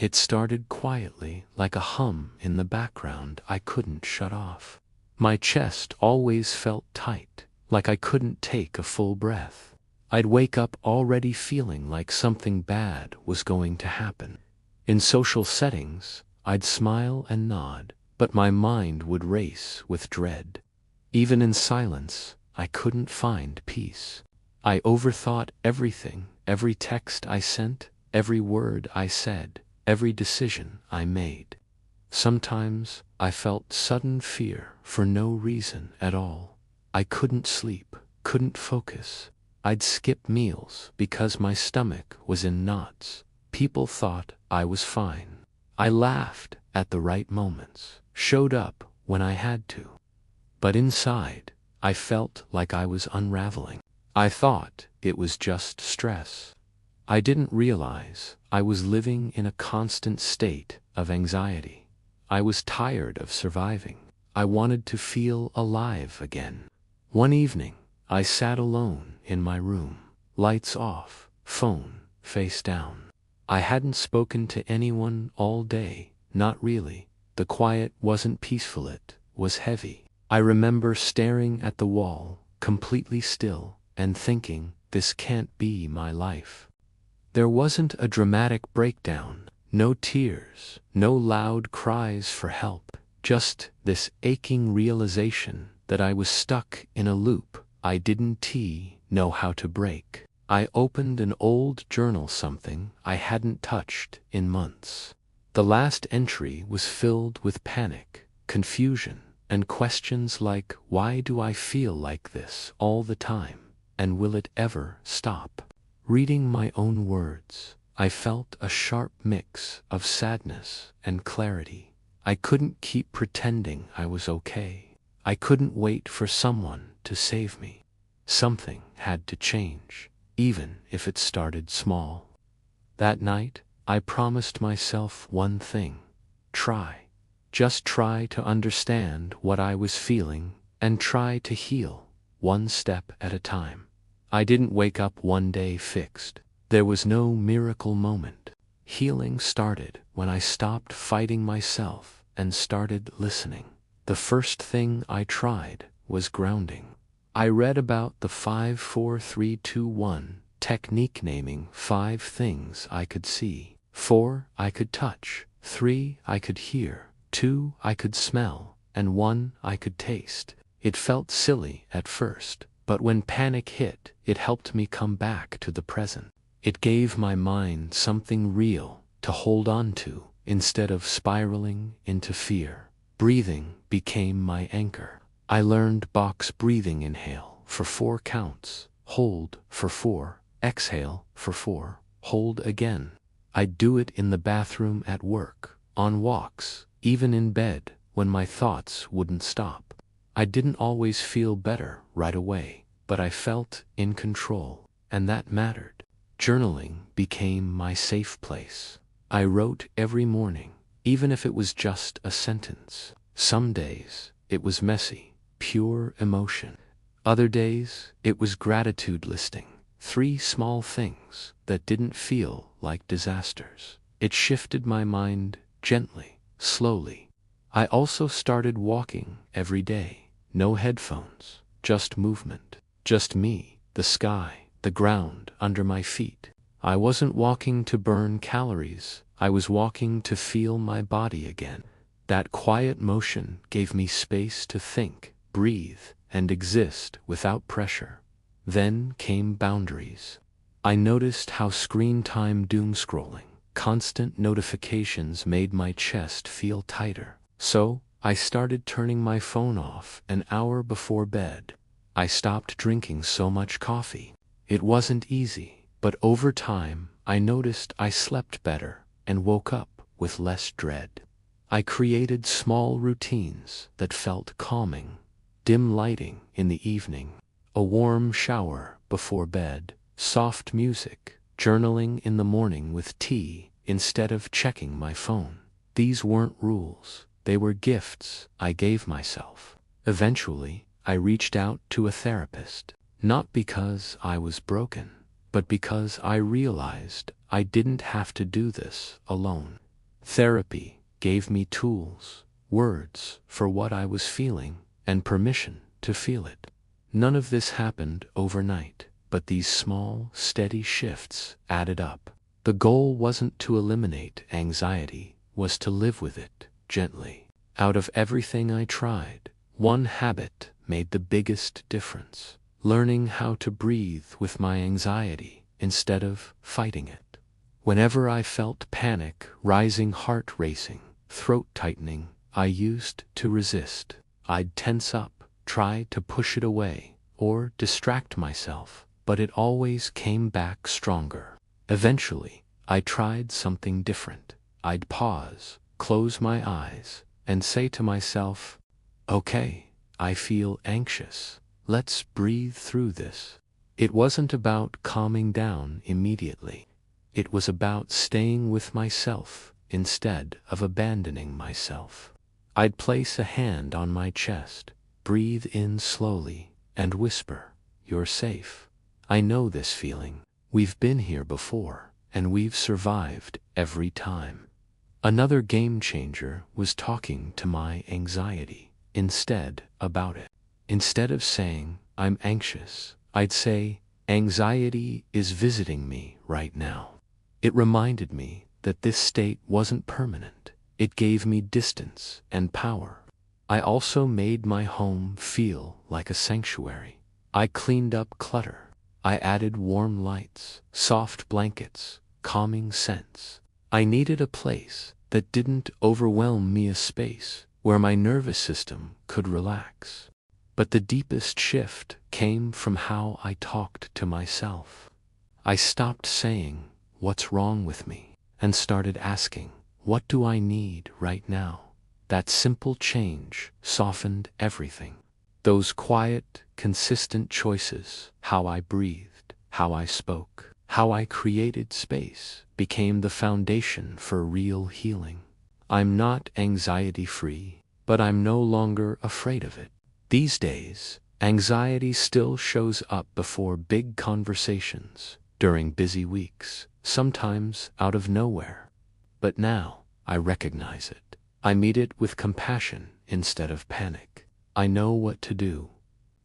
It started quietly, like a hum in the background I couldn't shut off. My chest always felt tight, like I couldn't take a full breath. I'd wake up already feeling like something bad was going to happen. In social settings, I'd smile and nod, but my mind would race with dread. Even in silence, I couldn't find peace. I overthought everything, every text I sent, every word I said, every decision I made. Sometimes I felt sudden fear for no reason at all. I couldn't sleep, couldn't focus. I'd skip meals because my stomach was in knots. People thought I was fine. I laughed at the right moments, showed up when I had to. But inside, I felt like I was unraveling. I thought it was just stress. I didn't realize I was living in a constant state of anxiety. I was tired of surviving. I wanted to feel alive again. One evening, I sat alone in my room, lights off, phone face down. I hadn't spoken to anyone all day, not really. The quiet wasn't peaceful, it was heavy. I remember staring at the wall, completely still, and thinking, this can't be my life. There wasn't a dramatic breakdown, no tears, no loud cries for help, just this aching realization that I was stuck in a loop I didn't know how to break. I opened an old journal, something I hadn't touched in months. The last entry was filled with panic, confusion, and questions like, why do I feel like this all the time? And will it ever stop? Reading my own words, I felt a sharp mix of sadness and clarity. I couldn't keep pretending I was okay. I couldn't wait for someone to save me. Something had to change, even if it started small. That night, I promised myself one thing. Try. Just try to understand what I was feeling and try to heal, one step at a time. I didn't wake up one day fixed. There was no miracle moment. Healing started when I stopped fighting myself and started listening. The first thing I tried was grounding. I read about the 5-4-3-2-1 technique, naming 5 things I could see, 4 I could touch, 3 I could hear, 2 I could smell, and 1 I could taste. It felt silly at first, but when panic hit, it helped me come back to the present. It gave my mind something real to hold on to instead of spiraling into fear. Breathing became my anchor. I learned box breathing: inhale for 4 counts, hold for 4, exhale for 4, hold again. I'd do it in the bathroom, at work, on walks, even in bed when my thoughts wouldn't stop. I didn't always feel better right away, but I felt in control, and that mattered. Journaling became my safe place. I wrote every morning, even if it was just a sentence. Some days, it was messy, pure emotion. Other days, it was gratitude, listing 3 small things that didn't feel like disasters. It shifted my mind gently, slowly. I also started walking every day. No headphones, just movement, just me, the sky, the ground under my feet. I wasn't walking to burn calories. I was walking to feel my body again. That quiet motion gave me space to think, breathe, and exist without pressure. Then came boundaries. I noticed how screen time, doom scrolling, constant notifications made my chest feel tighter. So, I started turning my phone off an hour before bed. I stopped drinking so much coffee. It wasn't easy, but over time, I noticed I slept better and woke up with less dread. I created small routines that felt calming: dim lighting in the evening, a warm shower before bed, soft music, journaling in the morning with tea instead of checking my phone. These weren't rules, they were gifts I gave myself. Eventually, I reached out to a therapist, not because I was broken, but because I realized I didn't have to do this alone. Therapy gave me tools, words for what I was feeling, and permission to feel it. None of this happened overnight, but these small, steady shifts added up. The goal wasn't to eliminate anxiety, was to live with it gently. Out of everything I tried, one habit made the biggest difference: learning how to breathe with my anxiety instead of fighting it. Whenever I felt panic, rising heart racing, throat tightening, I used to resist. I'd tense up, try to push it away, or distract myself, but it always came back stronger. Eventually, I tried something different. I'd pause, close my eyes, and say to myself, "Okay, I feel anxious. Let's breathe through this." It wasn't about calming down immediately. It was about staying with myself instead of abandoning myself. I'd place a hand on my chest, breathe in slowly, and whisper, "You're safe. I know this feeling. We've been here before, and we've survived every time." Another game changer was talking to my anxiety instead about it. Instead of saying, "I'm anxious," I'd say, "Anxiety is visiting me right now." It reminded me that this state wasn't permanent. It gave me distance and power. I also made my home feel like a sanctuary. I cleaned up clutter. I added warm lights, soft blankets, calming scents. I needed a place that didn't overwhelm me, a space where my nervous system could relax. But the deepest shift came from how I talked to myself. I stopped saying, "What's wrong with me?" and started asking, "What do I need right now?" That simple change softened everything. Those quiet, consistent choices, how I breathed, how I spoke, how I created space, became the foundation for real healing. I'm not anxiety-free, but I'm no longer afraid of it. These days, anxiety still shows up before big conversations, during busy weeks, sometimes out of nowhere. But now, I recognize it. I meet it with compassion instead of panic. I know what to do.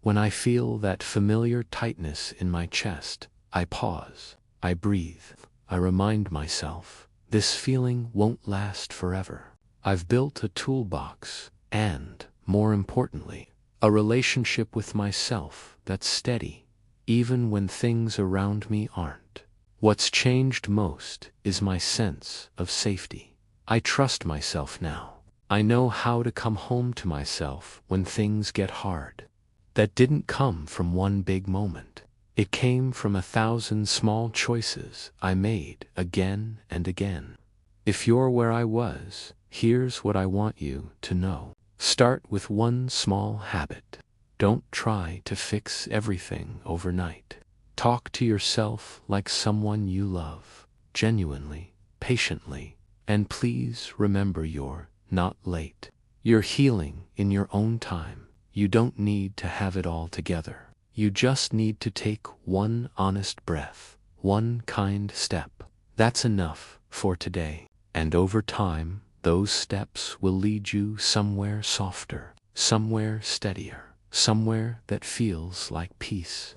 When I feel that familiar tightness in my chest, I pause, I breathe, I remind myself, this feeling won't last forever. I've built a toolbox and, more importantly, a relationship with myself that's steady, even when things around me aren't. What's changed most is my sense of safety. I trust myself now. I know how to come home to myself when things get hard. That didn't come from one big moment. It came from 1,000 small choices I made again and again. If you're where I was, here's what I want you to know. Start with one small habit. Don't try to fix everything overnight. Talk to yourself like someone you love, genuinely, patiently, and please remember you're not late. You're healing in your own time. You don't need to have it all together. You just need to take one honest breath, one kind step. That's enough for today. And over time, those steps will lead you somewhere softer, somewhere steadier, somewhere that feels like peace.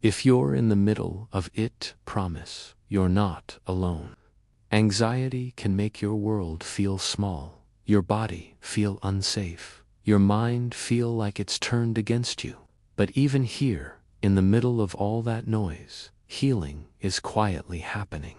If you're in the middle of it, promise, you're not alone. Anxiety can make your world feel small, your body feel unsafe, your mind feel like it's turned against you. But even here, in the middle of all that noise, healing is quietly happening.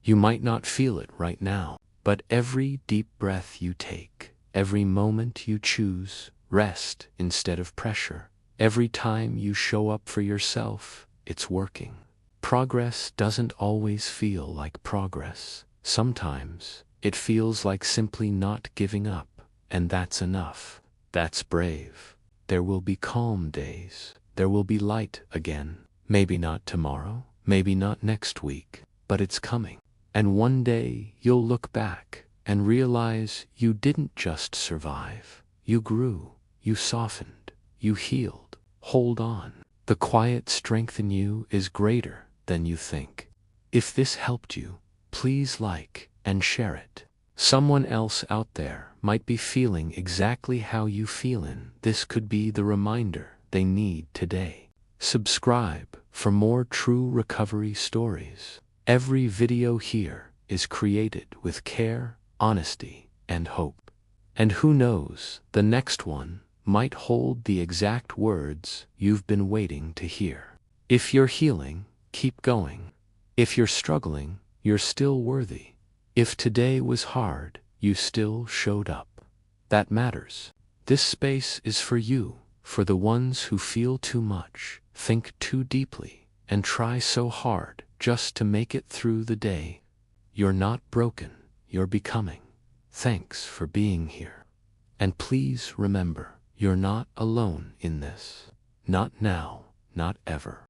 You might not feel it right now, but every deep breath you take, every moment you choose rest instead of pressure, every time you show up for yourself, it's working. Progress doesn't always feel like progress. Sometimes, it feels like simply not giving up, and that's enough. That's brave. There will be calm days. There will be light again. Maybe not tomorrow, maybe not next week, but it's coming. And one day you'll look back and realize you didn't just survive. You grew, you softened, you healed. Hold on. The quiet strength in you is greater than you think. If this helped you, please like and share it. Someone else out there might be feeling exactly how you feelin'. This could be the reminder they need today. Subscribe for more true recovery stories. Every video here is created with care, honesty, and hope. And who knows, the next one might hold the exact words you've been waiting to hear. If you're healing, keep going. If you're struggling, you're still worthy. If today was hard, you still showed up. That matters. This space is for you, for the ones who feel too much, think too deeply, and try so hard just to make it through the day. You're not broken, you're becoming. Thanks for being here. And please remember, you're not alone in this. Not now, not ever.